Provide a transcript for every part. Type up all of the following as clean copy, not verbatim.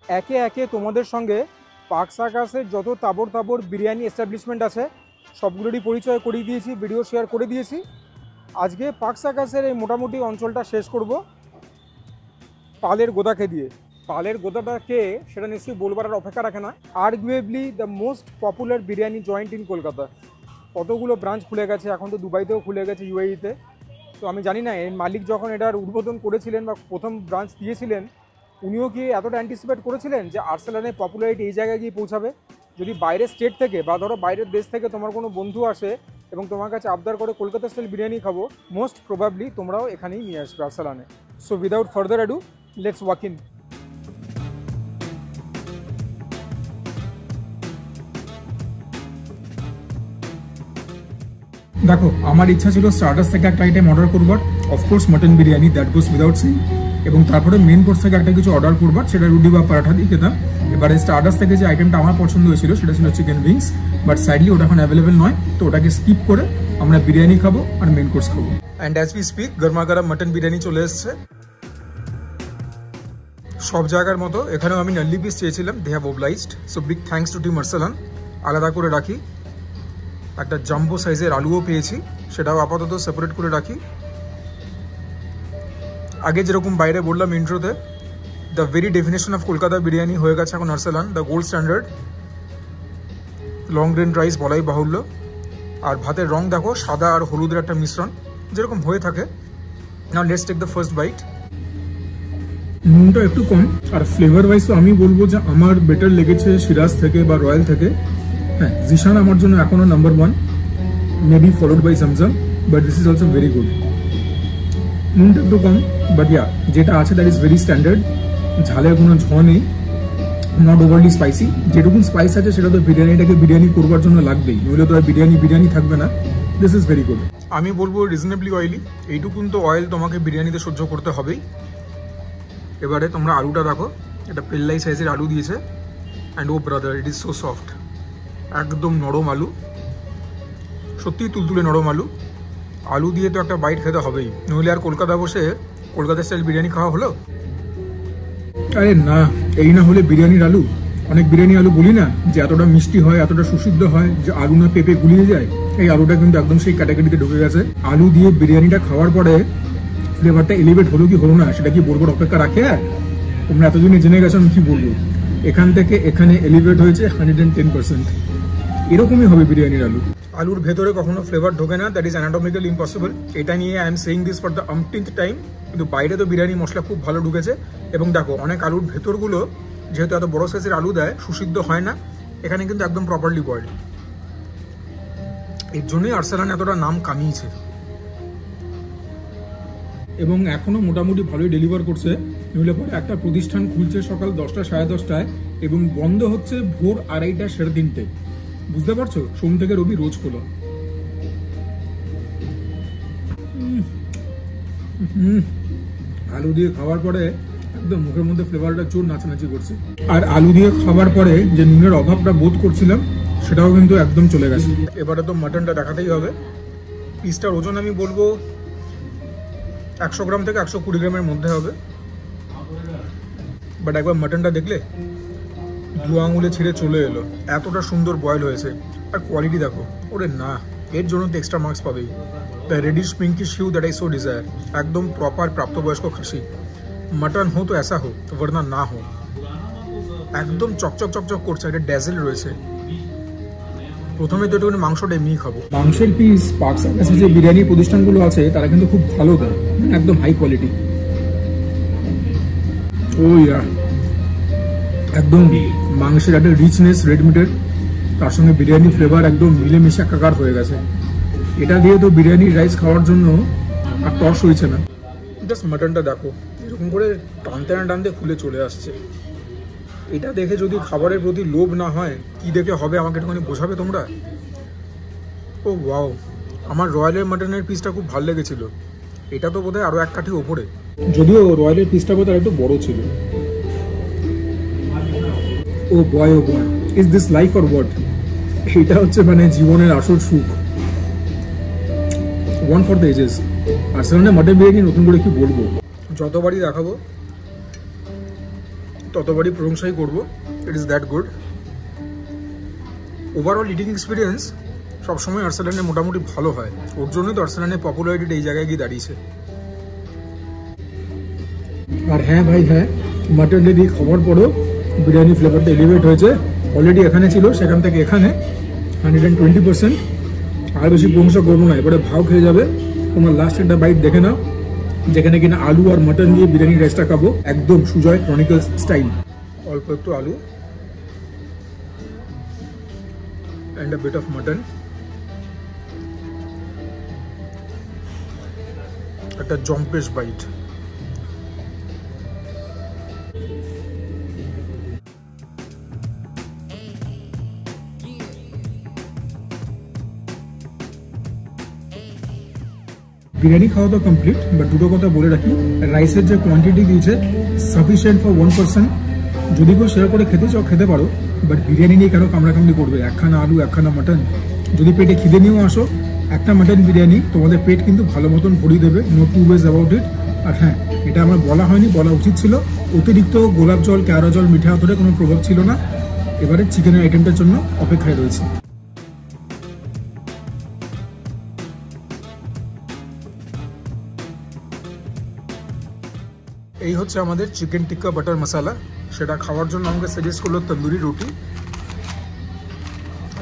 একে একে তোমাদের সঙ্গে পার্ক সার্কাসের যত তাবড় তাবড় বিরিয়ানি এস্টাবলিশমেন্ট আছে সবগুলোরই পরিচয় করিয়ে দিয়েছি, ভিডিও শেয়ার করে দিয়েছি। আজকে পার্ক সার্কাসের এই মোটামুটি অঞ্চলটা শেষ করব পালের গোদাকে দিয়ে। পালের গোদাটা কে সেটা নিশ্চয়ই বলবার আর অপেক্ষা রাখে না। Arguably the most popular biryani joint in Kolkata. কতগুলো ব্রাঞ্চ খুলে গেছে, এখন তো দুবাইতেও খুলে গেছে, ইউএইতে। তো আমি জানি না এর মালিক যখন এটার উদ্বোধন করেছিলেন বা প্রথম ব্রাঞ্চ দিয়েছিলেন, উনিও কি এতটা অ্যান্টিসিপেট করেছিলেন যে আর্সেলানের পপুলারিটি এই জায়গায় গিয়ে পৌঁছাবে? যদি বাইরের স্টেট থেকে বা ধরো বাইরের দেশ থেকে তোমার কোনো বন্ধু আসে এবং তোমার কাছে আবদার করে কলকাতা স্টাইল বিরিয়ানি খাবো, মোস্ট প্রবাবলি তোমরাও এখানেই নিয়ে আসবে আর্সেলানে। So without further ado, let's walk in. দেখো, আমার ইচ্ছা ছিল স্টার্টার্স থেকে একটা আইটেম অর্ডার করবার, of course mutton biryani, that goes without saying, এবং তারপরে মেন কোর্স থেকে একটা কিছু অর্ডার করবার, সেটা রুটি বা পরাঠা দিয়ে খেতাম। এবারে স্টার্টার্স থেকে যে আইটেমটা আমার পছন্দ হয়েছিল সেটা ছিল চিকেন উইংস, বাট সাইডলি ওটা এখন অ্যাভেলেবেল নয়, তো ওটাকে স্কিপ করে আমরা বিরিয়ানি খাবো আর মেন কোর্স খাবো। অ্যান্ড অ্যাজ উই স্পিক গরমা গরম মাটন বিরিয়ানি চলে এসছে। সব জায়গার মতো এখানেও আমি নাল্লি পিস চেয়েছিলাম, they have obliged, so big thanks to team Arsalan. আলাদা করে রাখি। একটা জাম্বো সাইজের আলুও পেয়েছি, সেটাও আপাতত সেপারেট করে রাখি। আগে যেরকম বাইরে বললাম ইন্ট্রোতে, the very definition of Kolkata biryani হয়ে গেছে এখন Arsalan, the gold standard. Long grain rice বলাই বাহুল্য। আর ভাতের রং দেখো, সাদা আর হলুদের একটা মিশ্রণ, যেরকম হয়ে থাকে। Now let's take the first bite. নুনটা একটু কম, আর ফ্লেভার ওয়াইজ তো আমি বলবো যে আমার বেটার লেগেছে সিরাজ থেকে বা রয়্যাল থেকে। হ্যাঁ, জিশান আমার জন্য এখনো number 1, maybe followed by Zamzam, but this is also very good. নুনটা একটু কম, বাট ইয়া যেটা আছে দ্যাট ইজ ভেরি স্ট্যান্ডার্ড। ঝালের কোনো ঝ নেই, নট ওভারলি স্পাইসি। যেটুকুন স্পাইস আছে সেটা তো বিরিয়ানিটাকে বিরিয়ানি করবার জন্য লাগবেই, নইলে তো আর বিরিয়ানি থাকবে না। This is very good. আমি বলবো রিজনেবলি অয়েলি, এইটুকুন তো অয়েল তোমাকে বিরিয়ানিতে সহ্য করতে হবেই। এবারে তোমরা আলুটা দেখো, এটা পেল্লাই সাইজের আলু দিয়েছে, and o brother it is so soft. একদম নরম আলু, সত্যিই তুলতুলে নরম আলু। আলু দিয়ে তো একটা বাইট খেতে হবেই, নইলে আর কলকাতা বসে কলকাতা স্টাইল বিরিয়ানি খাওয়া হলো? আরে না, এই না হলে বিরিয়ানির আলু। অনেক বিরিয়ানি আলু বলি না যে এতটা মিষ্টি হয়, এতটা সুসিদ্ধ হয় যে আলু না পেঁপে গুলিয়ে যায়, এই আলুটা কিন্তু একদম সেই ক্যাটাগরিতে ঢুকে গেছে। আলু দিয়ে বিরিয়ানিটা খাওয়ার পরে ফ্লেভারটা এলিভেট হলো কি হলো না সেটা কি বলবার অপেক্ষা রাখে? তোমরা এতদিনে জেনে গেছো আমি কি বলবো। এখান থেকে এখানে এলিভেট হয়েছে 110%। এরকমই হবে বিরিয়ানির আলু। আলুর ভেতরে কখনো ফ্লেভার ঢোকে না, দ্যাট ইজ অ্যানাটমিক্যালি ইম্পসিবল। এটা নিয়ে I am saying this for the umpteenth time. কিন্তু বাইরে তো বিরিয়ানি মশলা খুব ভালো ঢুকেছে। এবং দেখো, অনেক আলুর ভেতরগুলো যেহেতু এত বড় সাইজের আলু দেয়, সুসিদ্ধ হয় না। এখানে কিন্তু একদম প্রপারলি বয়েলড। এর জন্যই আর্সেলান এতটা নাম কামিয়েছে। এবং এখনো মোটামুটি ভালোই ডেলিভার করছে। নইলে পরে একটা প্রতিষ্ঠান খুলছে সকাল 10টা সাড়ে 10টায় এবং বন্ধ হচ্ছে ভোর 2:30 সাড়ে 3টে। বুঝতে পারছো? সোম থেকে রবি রোজ খোলা। আলু দিয়ে খাওয়ার পরে একদম মুখের মধ্যে ফ্লেভারটা জোর নাচানাচি করছে। আর আলু দিয়ে খাওয়ার পরে যে নুনের অভাবটা বোধ করছিলাম সেটাও কিন্তু একদম চলে গেছে। এবারে তো মাটনটা দেখাতেই হবে। পিসটার ওজন আমি বলবো 100 গ্রাম থেকে 120 গ্রামের মধ্যে হবে। বাট একবার মাটনটা দেখলে দু আঙুলে ছিঁড়ে চলে এলো, এতটা সুন্দর বয়েল হয়েছে। আর কোয়ালিটি দেখো, ওরে না, এর জন্য তো এক্সট্রা মার্কস পাবেই। The reddish pinkish hue that I so desire. একদম প্রপার প্রাপ্তবয়স্ক খাসি। মটন হো তো এসা হো, বরনা না হো। একদম চকচক চকচক করছে, একটা ড্যাজেল রয়েছে। প্রথমে তো একটুখানি মাংসটা এমনি খাবো। মাংসের পিস পার্ক সার্কাসে যে বিরিয়ানি প্রতিষ্ঠানগুলো আছে তারা কিন্তু খুব ভালো দেয়, একদম হাই কোয়ালিটি। ও ইয়া, একদম মাংসের একটা রিচনেস রেড মিটের, তার সঙ্গে বিরিয়ানি ফ্লেভার একদম মিলেমিশে একাকার হয়ে গেছে। এটা দিয়ে তো বিরিয়ানি রাইস খাওয়ার জন্য আর টস হয়েছে না। জাস্ট মাটনটা দেখো, এরকম করে টানতে না টানতে খুলে চলে আসছে। এটা দেখে যদি খাবারের প্রতি লোভ না হয়, কি দেখে হবে আমাকে একটুখানি বোঝাবে তোমরা? ও ওয়াও, আমার রয়্যালের মাটনের পিসটা খুব ভালো লেগেছিল। এটা তো বোধহয় আরও এক কাঠি ওপরে, যদিও রয়্যালের পিসটা বোধহয় একটু বড় ছিল। Oh boy, is this life or what? এটা হচ্ছে মানে জীবনের আসল সুখ। One for the ages. আর্সেলানের মাটন বিরিয়ানি নতুন করে কি বলবো, যতবারই দেখাবো ততবারই প্রশংসাই করবো। It is that good. Overall eating experience সবসময় আর্সেলানে মোটামুটি ভালো হয়, ওর জন্যই তো আর্সেলানের পপুলারিটি এই জায়গায় গিয়ে দাঁড়িয়েছে। আর হ্যাঁ ভাই হ্যাঁ, মাটন রেডি খাওয়ার পরও বিরিয়ানি ফ্লেভারটা এলিভেট হয়েছে। অলরেডি এখানে ছিল, সেখান থেকে এখানে 120%। আর বেশি প্রশংসা করবো না, এবারে ভাও খেয়ে যাবে। তোমার লাস্ট একটা বাইট দেখে নাও, যেখানে কিনা আলু আর মাটন দিয়ে বিরিয়ানি রাইসটা খাবো, একদম সুজয় ক্রনিকলস স্টাইল। অল্প একটু আলু and a bit of mutton, একটা জম্পেশ বাইট। বিরিয়ানি খাওয়া তো কমপ্লিট, বাট দুটো কথা বলে রাখি, রাইসের যে কোয়ান্টিটি দিয়েছে সাফিসিয়েন্ট ফর 1 পারসন। যদি কেউ শেয়ার করে খেতে চাও খেতে পারো, বাট বিরিয়ানি নিয়ে কেন কামড়াকামড়ি করবে? একখানা আলু একখানা মাটন, যদি পেটে খিদে নিয়েও আসো, একটা মাটন বিরিয়ানি তোমাদের পেট কিন্তু ভালো মতন ভরিয়ে দেবে, no two ways about it. আর হ্যাঁ, এটা আমার বলা হয়নি, বলা উচিত ছিল। অতিরিক্ত গোলাপ জল, কেওড়া জল, মিঠা আতরের কোনো প্রভাব ছিল না। এবারে চিকেনের আইটেমটার জন্য অপেক্ষায় রয়েছে। এই হচ্ছে আমাদের চিকেন টিক্কা বাটার মশালা। সেটা খাওয়ার জন্য আমাকে সাজেস্ট করলো তন্দুরি রুটি,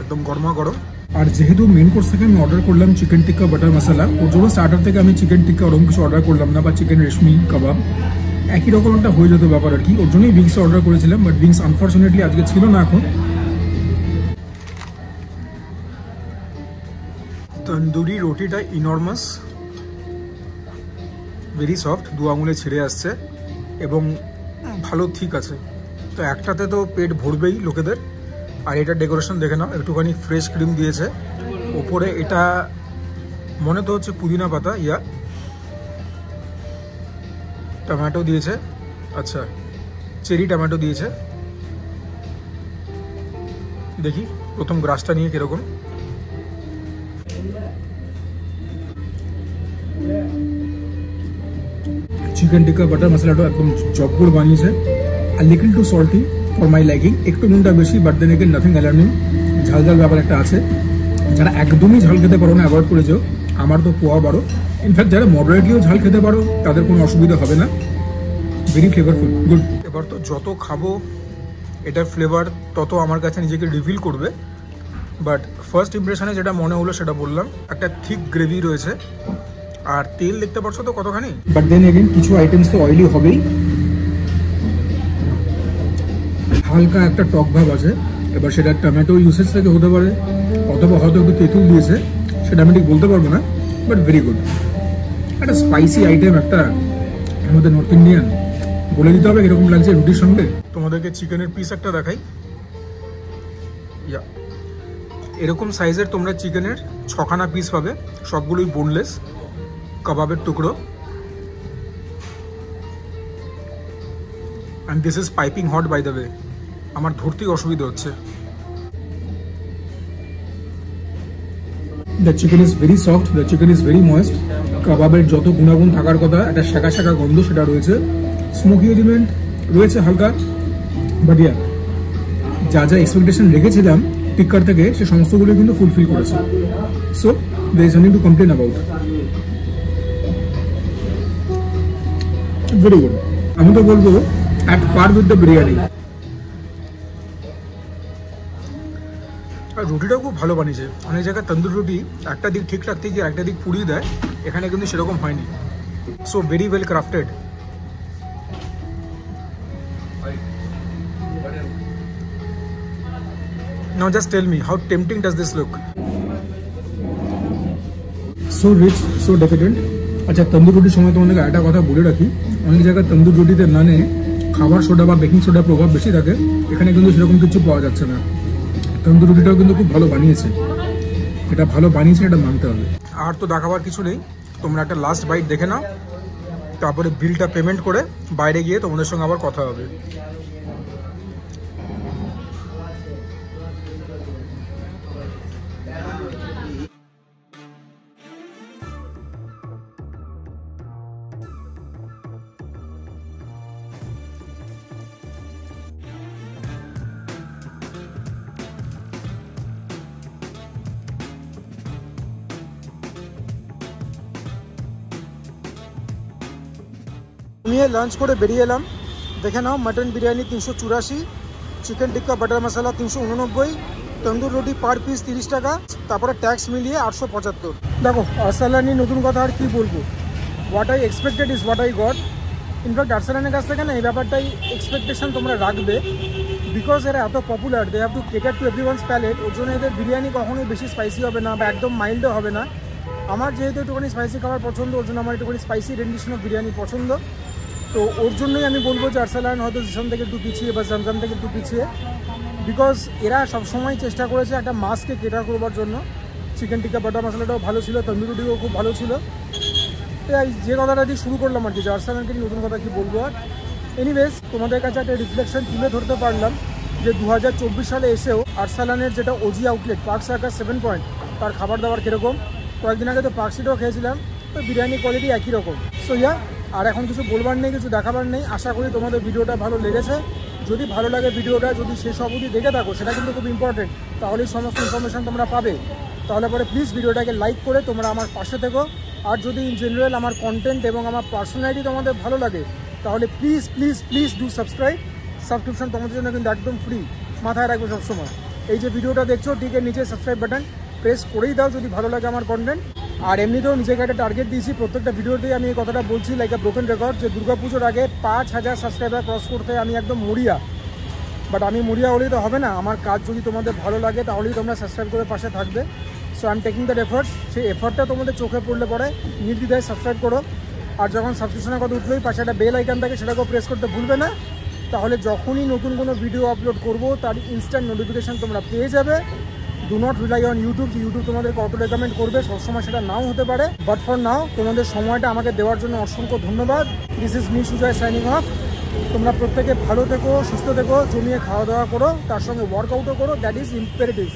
একদম গরমা গরম। আর যেহেতু মেন কোর্স থেকে আমি অর্ডার করলাম চিকেন টিক্কা বাটার মশালা, ওর জন্য স্টার্টার থেকে আমি চিকেন টিক্কা ওরকম কিছু অর্ডার করলাম না, বা চিকেন রেশমি কাবাব, একই রকম একটা হয়ে যেত ব্যাপার আর কি। ওর জন্যই উইংস অর্ডার করেছিলাম, বাট উইংস আনফর্চুনেটলি আজকে ছিল না এখন। তন্দুরি রুটিটা ইনর্মাস, ভেরি সফট, 2 আঙুলে ছিঁড়ে আসছে এবং ভালো ঠিক আছে। তো একটাতে তো পেট ভরবেই লোকেদের। আর এটা ডেকোরেশন দেখে নাও, একটুখানি ফ্রেশ ক্রিম দিয়েছে ওপরে, এটা মনে তো হচ্ছে পুদিনা পাতা, ইয়া টমেটো দিয়েছে, আচ্ছা চেরি টমেটো দিয়েছে। দেখি প্রথম গ্রাসটা নিয়ে কিরকম। চিকেন টিক্কা বাটার মশলাটা একদম জব্বর বানিয়েছে, আর little too salty for my liking, একটু নুনটা বেশি, but then again nothing alarming. ঝাল ঝাল ব্যাপার একটা আছে, যারা একদমই ঝাল খেতে পারো না অ্যাভয়েড করেছো, আমার তো পোয়া বারো। ইনফ্যাক্ট যারা মডারেটলিও ঝাল খেতে পারো তাদের কোনো অসুবিধা হবে না, ভেরি ফ্লেভারফুল, গুড। এবার তো যত খাবো এটার ফ্লেভার তত আমার কাছে নিজেকে রিভিল করবে, বাট ফার্স্ট ইমপ্রেশনে যেটা মনে হলো সেটা বললাম। একটা থিক গ্রেভি রয়েছে, আর তেল দেখতে পাচ্ছ তো কতখানি, বাট দেন এগেন কিছু আইটেমস তো অয়েলি হবেই। হালকা একটা টক ভাব আছে, এবার সেটা টমেটো ইউসেজ থেকে হতে পারে, অথবা হয়তো একটু তেঁতুল দিয়েছে, সেটা আমি ঠিক বলতে পারবো না, বাট ভেরি গুড। একটা স্পাইসি আইটেম, একটা আমাদের নর্থ ইন্ডিয়ান, বলে দিতে হবে এরকম লাগছে রুটির সঙ্গে। তোমাদেরকে চিকেনের পিস একটা দেখাই, ইয়া এরকম সাইজের তোমরা চিকেনের 6খানা পিস পাবে, সবগুলোই বোনলেস, কাবাবের টুকরো। And this is piping hot by the way, আমার ধরতেই অসুবিধা হচ্ছে। The chicken is very soft, the chicken is very moist. কাবাবের যত গুণাগুণ থাকার কথা, একটা শাখা শাখা গন্ধ সেটা রয়েছে, স্মোকি এলিমেন্ট রয়েছে হালকা, বাট ইয়া যা যা এক্সপেকটেশন রেখেছিলাম টিক্কার থেকে, সে সমস্তগুলো কিন্তু ফুলফিল করেছে। So there is nothing to complain about. Very good, আমি তো বলবো at par with the biryani. আর রুটিটাও খুব ভালো বানিয়েছে। অনেক জায়গায় তন্দুর রুটি একটা দিক ঠিক রাখতে গিয়ে একটা দিক পুড়িয়ে দেয়, এখানে কিন্তু সেরকম হয়নি। So very well crafted. Now just tell me, how tempting does this look? So rich, so decadent. আচ্ছা, তন্দুর রুটির সময় তোমাদেরকে একটা কথা বলে রাখি, অনেক জায়গায় তন্দুর রুটিতে নানে খাবার সোডা বা বেকিং সোডার প্রভাব বেশি থাকে, এখানে কিন্তু সেরকম কিছু পাওয়া যাচ্ছে না। তন্দুর রুটিটাও কিন্তু খুব ভালো বানিয়েছে, এটা ভালো বানিয়েছে, এটা মানতে হবে। আর তো দেখাবার কিছু নেই, তোমরা একটা লাস্ট বাইট দেখে নাও, তারপরে বিলটা পেমেন্ট করে বাইরে গিয়ে তোমাদের সঙ্গে আবার কথা হবে। নিয়ে লাঞ্চ করে বেরিয়ে এলাম। দেখে নাও, মাটন বিরিয়ানি 384, চিকেন টিক্কা বাটার মশলা 389, তন্দুর রুটি পার পিস 30 টাকা, তারপরে ট্যাক্স মিলিয়ে 875। দেখো আরসালানি নতুন কথা আর কি বলবো, what I expected is what I got. In fact আরসালানের কাছ থেকে না এই ব্যাপারটাই এক্সপেকটেশন তোমরা রাখবে, বিকজ এরা এত popular, they have to cater to everyone's palate. ওর জন্য এদের বিরিয়ানি কখনোই বেশি স্পাইসি হবে না বা একদম মাইল্ডও হবে না। আমার যেহেতু একটুখানি স্পাইসি খাবার পছন্দ, ওর জন্য আমার একটুখানি স্পাইসি রেন্ডিশন অফ বিরিয়ানি পছন্দ। তো ওর জন্যই আমি বলবো যে আরসালান হয়তো জিসান থেকে একটু পিছিয়ে বা জামজাম থেকে একটু পিছিয়ে, বিকজ এরা সবসময় চেষ্টা করেছে একটা মাসকে কেটার করবার জন্য। চিকেন টিক্কা বাটার মশলাটাও ভালো ছিল, তন্দুরি রুটিও খুব ভালো ছিল। তাই যে কথাটা দিয়ে শুরু করলাম আর কি, যে আরসালানকে নতুন কথা কি বলবো। আর এনিওয়েজ তোমাদের কাছে একটা রিফ্লেকশন তুলে ধরতে পারলাম যে 2024 সালে এসেও আরসালানের যেটা OG outlet Park Circus 7 point, তার খাবার দাবার কীরকম। কয়েকদিন আগে তো পার্ক স্ট্রিটেও খেয়েছিলাম, তো বিরিয়ানি কোয়ালিটি একই রকম। সো ইয়া, আর এখন কিছু বলবার নেই, কিছু দেখাবার নেই। আশা করি তোমাদের ভিডিওটা ভালো লেগেছে। যদি ভালো লাগে ভিডিওটা, যদি শেষ অবধি দেখে থাকো, সেটা কিন্তু খুব ইম্পর্টেন্ট, তাহলেই সমস্ত ইনফরমেশান তোমরা পাবে। তাহলে পরে প্লিজ ভিডিওটাকে লাইক করে তোমরা আমার পাশে থেকো। আর যদি ইন জেনারেল আমার কন্টেন্ট এবং আমার পার্সোনালিটি তোমাদের ভালো লাগে, তাহলে please please please do subscribe. Subscription তোমাদের জন্য কিন্তু একদম ফ্রি, মাথায় রাখবে সবসময়। এই যে ভিডিওটা দেখছো, ঠিক এর নিচে সাবস্ক্রাইব বাটন প্রেস করেই দাও যদি ভালো লাগে আমার কন্টেন্ট। আর এমনিতেও নিজেকে একটা টার্গেট দিয়েছি, প্রত্যেকটা ভিডিওতেই আমি এই কথাটা বলছি লাইক আ ব্রোকেন রেকর্ড, যে দুর্গাপুজোর আগে 5000 সাবস্ক্রাইবার ক্রস করতে আমি একদম মরিয়া। বাট আমি মরিয়া হলেই তো হবে না, আমার কাজ যদি তোমাদের ভালো লাগে তাহলেই তোমরা সাবস্ক্রাইব করে পাশে থাকবে। So I am taking that efforts. সেই এফার্টটা তোমাদের চোখে পড়লে পরে নির্দ্বিধায় সাবস্ক্রাইব করো। আর যখন সাবস্ক্রিপশনের কথা উঠলেই পাশে একটা বেল আইকন থাকে, সেটাকেও প্রেস করতে ভুলবে না। তাহলে যখনই নতুন কোনো ভিডিও আপলোড করবো তার ইনস্ট্যান্ট নোটিফিকেশান তোমরা পেয়ে যাবে। Do not rely on YouTube, যে ইউটিউব তোমাদের কত রেকমেন্ড করবে, সবসময় সেটা নাও হতে পারে। বাট ফর নাও তোমাদের সময়টা আমাকে দেওয়ার জন্য অসংখ্য ধন্যবাদ। This is me Sujoy signing off. তোমরা প্রত্যেকে ভালো থেকো, সুস্থ থেকো, জমিয়ে খাওয়া দাওয়া করো, তার সঙ্গে ওয়ার্কআউটও করো, দ্যাট ইজ ইম্পারেটিভ।